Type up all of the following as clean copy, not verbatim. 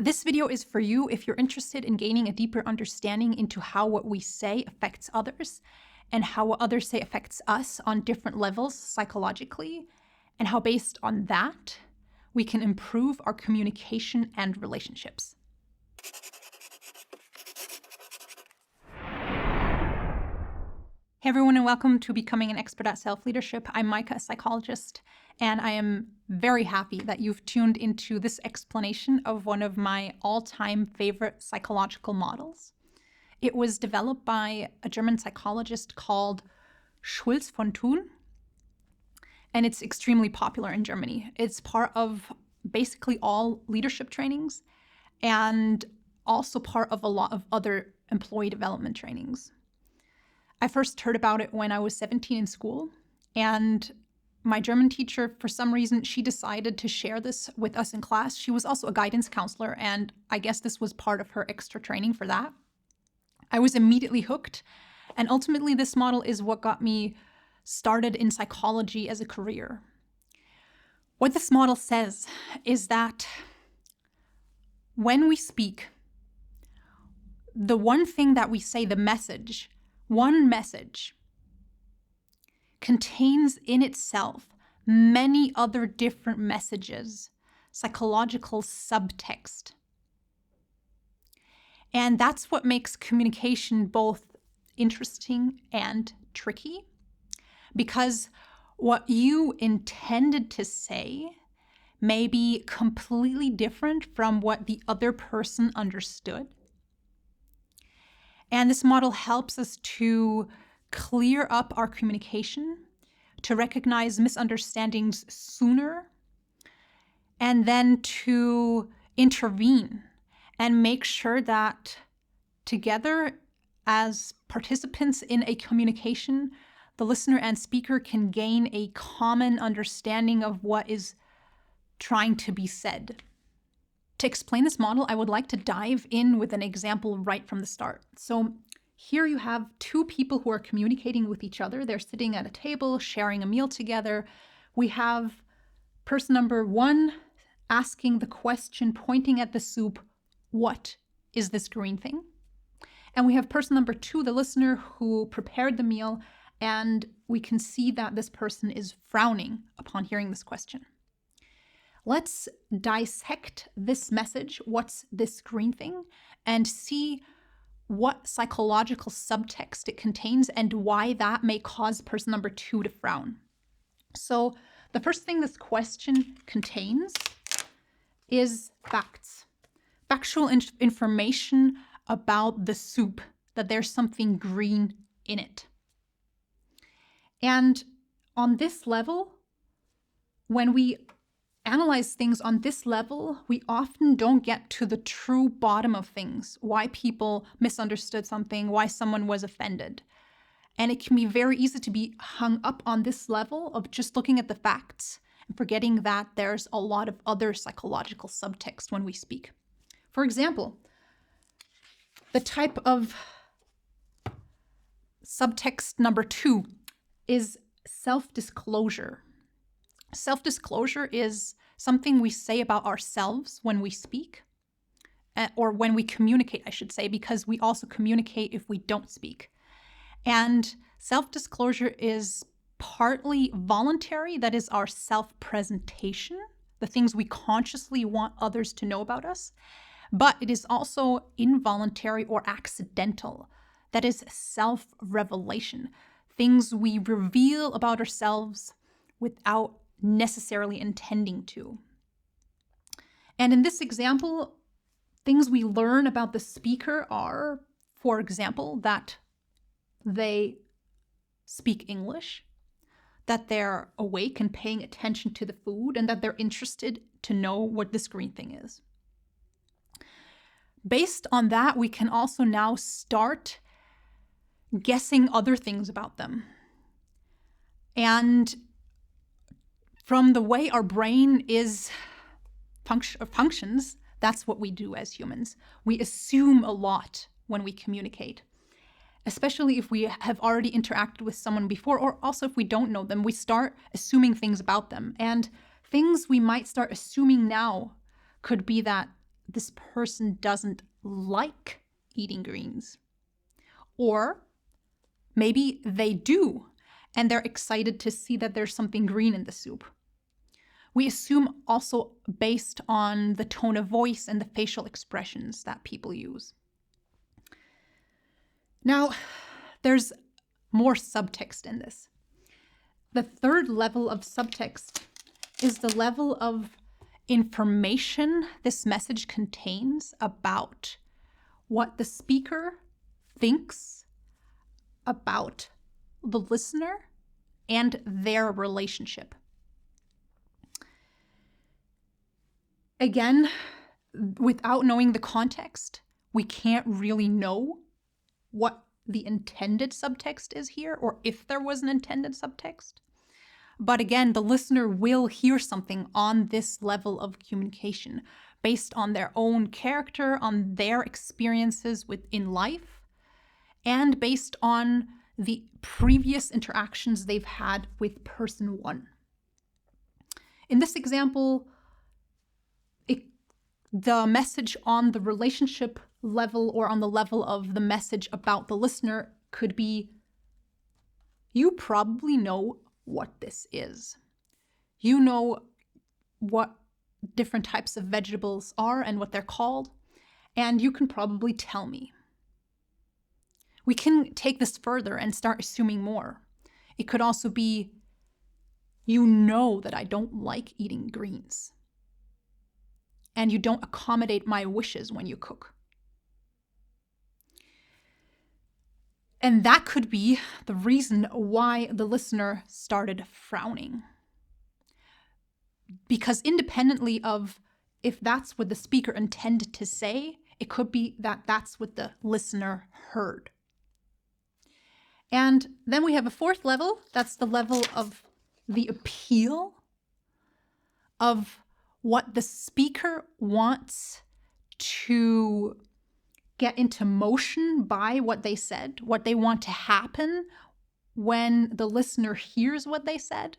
This video is for you if you're interested in gaining a deeper understanding into how what we say affects others and how what others say affects us on different levels psychologically, and how based on that, we can improve our communication and relationships. Hey everyone, and welcome to Becoming an Expert at Self-Leadership. I'm Maika, a psychologist, and I am very happy that you've tuned into this explanation of one of my all-time favorite psychological models. It was developed by a German psychologist called Schulz von Thun, and it's extremely popular in Germany. It's part of basically all leadership trainings and also part of a lot of other employee development trainings. I first heard about it when I was 17 in school, and my German teacher, for some reason, she decided to share this with us in class. She was also a guidance counselor, and I guess this was part of her extra training for that. I was immediately hooked, and ultimately this model is what got me started in psychology as a career. What this model says is that when we speak, the one thing that we say, the message, one message contains in itself many other different messages, psychological subtext. And that's what makes communication both interesting and tricky, because what you intended to say may be completely different from what the other person understood. And this model helps us to clear up our communication, to recognize misunderstandings sooner, and then to intervene and make sure that together as participants in a communication, the listener and speaker can gain a common understanding of what is trying to be said. To explain this model, I would like to dive in with an example right from the start. So here you have two people who are communicating with each other. They're sitting at a table, sharing a meal together. We have person number one asking the question, pointing at the soup, "What is this green thing?" And we have person number two, the listener, who prepared the meal, and we can see that this person is frowning upon hearing this question. Let's dissect this message, "What's this green thing?" and see what psychological subtext it contains and why that may cause person number two to frown. So the first thing this question contains is facts. Factual information about the soup, that there's something green in it. And on this level, when we analyze things on this level, we often don't get to the true bottom of things, why people misunderstood something, why someone was offended. And it can be very easy to be hung up on this level of just looking at the facts and forgetting that there's a lot of other psychological subtext when we speak. For example, the type of subtext number two is self-disclosure. Self-disclosure is something we say about ourselves when we speak, or when we communicate, I should say, because we also communicate if we don't speak. And self-disclosure is partly voluntary, that is our self-presentation, the things we consciously want others to know about us, but it is also involuntary or accidental, that is self-revelation, things we reveal about ourselves without necessarily intending to. And in this example, things we learn about the speaker are, for example, that they speak English, that they're awake and paying attention to the food, and that they're interested to know what this green thing is. Based on that, we can also now start guessing other things about them. And from the way our brain functions, that's what we do as humans. We assume a lot when we communicate, especially if we have already interacted with someone before, or also if we don't know them, we start assuming things about them. And things we might start assuming now could be that this person doesn't like eating greens. Or maybe they do, and they're excited to see that there's something green in the soup. We assume also based on the tone of voice and the facial expressions that people use. Now, there's more subtext in this. The third level of subtext is the level of information this message contains about what the speaker thinks about the listener and their relationship. Again, without knowing the context, we can't really know what the intended subtext is here, or if there was an intended subtext. But again, the listener will hear something on this level of communication based on their own character, on their experiences within life, and based on the previous interactions they've had with person one. In this example, the message on the relationship level or on the level of the message about the listener could be, you probably know what this is. You know what different types of vegetables are and what they're called, and you can probably tell me. We can take this further and start assuming more. It could also be, you know that I don't like eating greens, and you don't accommodate my wishes when you cook. And that could be the reason why the listener started frowning. Because independently of if that's what the speaker intended to say, it could be that that's what the listener heard. And then we have a fourth level. That's the level of the appeal of what the speaker wants to get into motion by what they said, what they want to happen when the listener hears what they said.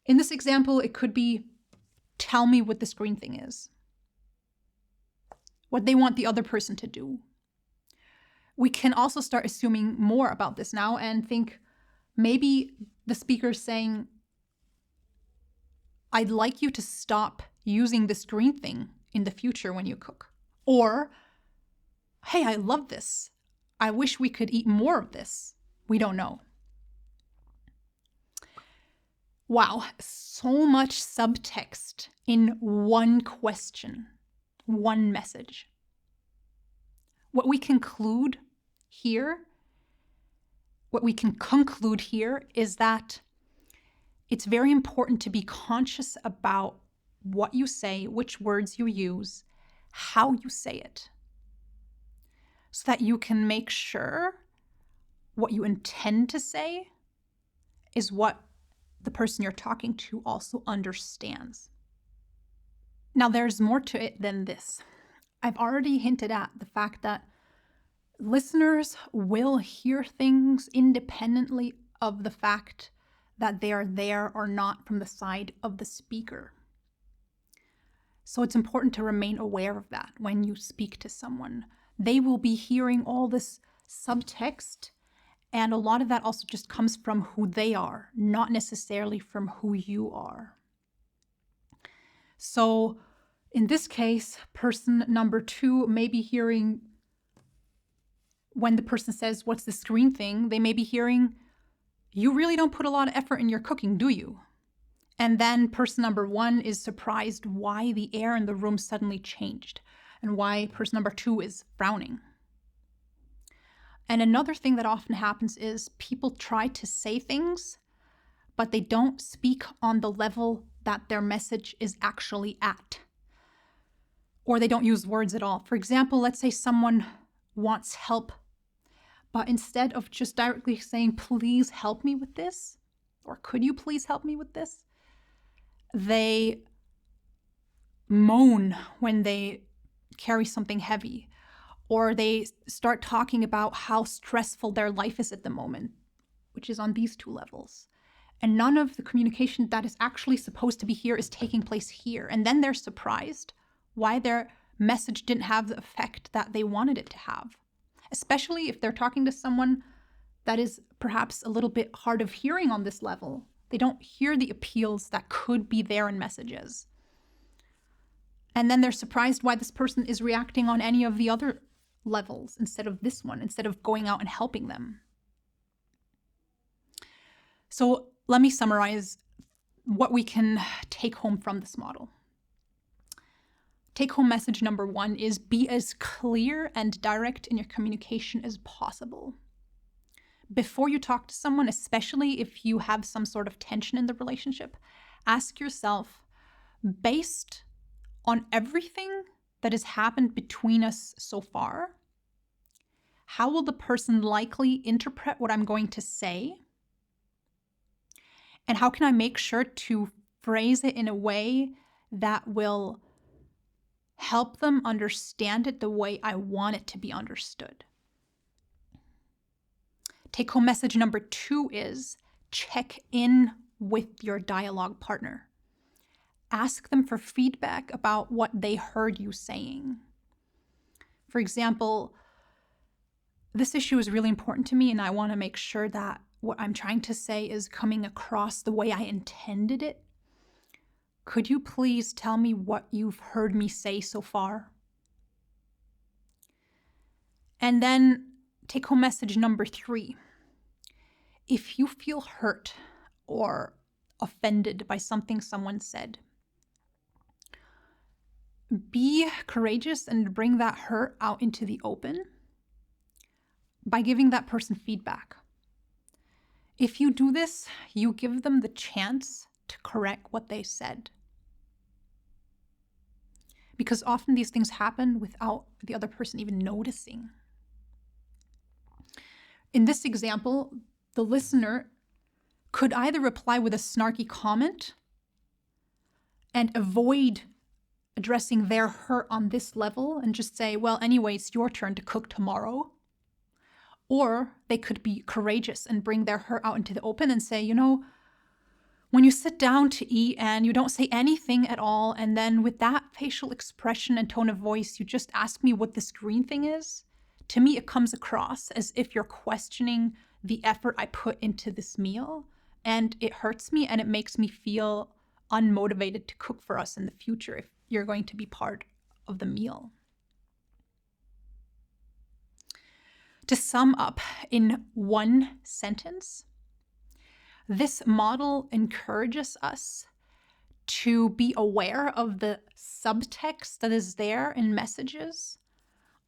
In this example, it could be, tell me what this green thing is, what they want the other person to do. We can also start assuming more about this now and think maybe the speaker's saying, I'd like you to stop using this green thing in the future when you cook. Or, hey, I love this. I wish we could eat more of this. We don't know. Wow, so much subtext in one question, one message. What we can conclude here is that it's very important to be conscious about what you say, which words you use, how you say it, so that you can make sure what you intend to say is what the person you're talking to also understands. Now, there's more to it than this. I've already hinted at the fact that listeners will hear things independently of the fact that they are there or not from the side of the speaker. So it's important to remain aware of that when you speak to someone. They will be hearing all this subtext, and a lot of that also just comes from who they are, not necessarily from who you are. So in this case, person number 2 may be hearing, when the person says, what's this green thing? They may be hearing, you really don't put a lot of effort in your cooking, do you? And then person number 1 is surprised why the air in the room suddenly changed and why person number 2 is frowning. And another thing that often happens is people try to say things, but they don't speak on the level that their message is actually at. Or they don't use words at all. For example, let's say someone wants help, but instead of just directly saying, please help me with this, or could you please help me with this, they moan when they carry something heavy, or they start talking about how stressful their life is at the moment, which is on these 2 levels. And none of the communication that is actually supposed to be here is taking place here. And then they're surprised why their message didn't have the effect that they wanted it to have, especially if they're talking to someone that is perhaps a little bit hard of hearing on this level. They don't hear the appeals that could be there in messages. And then they're surprised why this person is reacting on any of the other levels instead of this one, instead of going out and helping them. So let me summarize what we can take home from this model. Take home message number 1 is be as clear and direct in your communication as possible. Before you talk to someone, especially if you have some sort of tension in the relationship, ask yourself, based on everything that has happened between us so far, how will the person likely interpret what I'm going to say? And how can I make sure to phrase it in a way that will help them understand it the way I want it to be understood? Take home message number 2 is check in with your dialogue partner. Ask them for feedback about what they heard you saying. For example, this issue is really important to me and I want to make sure that what I'm trying to say is coming across the way I intended it. Could you please tell me what you've heard me say so far? And then take home message number 3. If you feel hurt or offended by something someone said, be courageous and bring that hurt out into the open by giving that person feedback. If you do this, you give them the chance to correct what they said. Because often these things happen without the other person even noticing. In this example, the listener could either reply with a snarky comment and avoid addressing their hurt on this level and just say, well, anyway, it's your turn to cook tomorrow. Or they could be courageous and bring their hurt out into the open and say, when you sit down to eat and you don't say anything at all, and then with that facial expression and tone of voice, you just ask me what this green thing is, to me, it comes across as if you're questioning the effort I put into this meal, and it hurts me and it makes me feel unmotivated to cook for us in the future if you're going to be part of the meal. To sum up in one sentence, this model encourages us to be aware of the subtext that is there in messages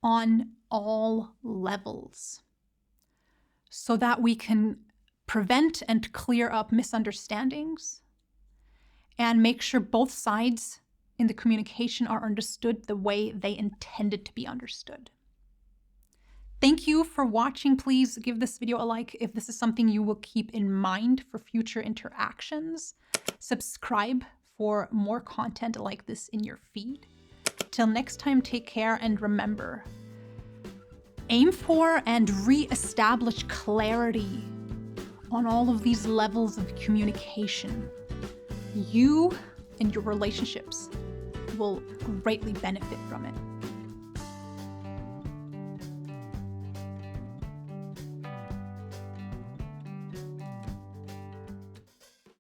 on all levels so that we can prevent and clear up misunderstandings and make sure both sides in the communication are understood the way they intended to be understood. Thank you for watching. Please give this video a like if this is something you will keep in mind for future interactions. Subscribe for more content like this in your feed. Till next time, take care and remember, aim for and re-establish clarity on all of these levels of communication. You and your relationships will greatly benefit from it.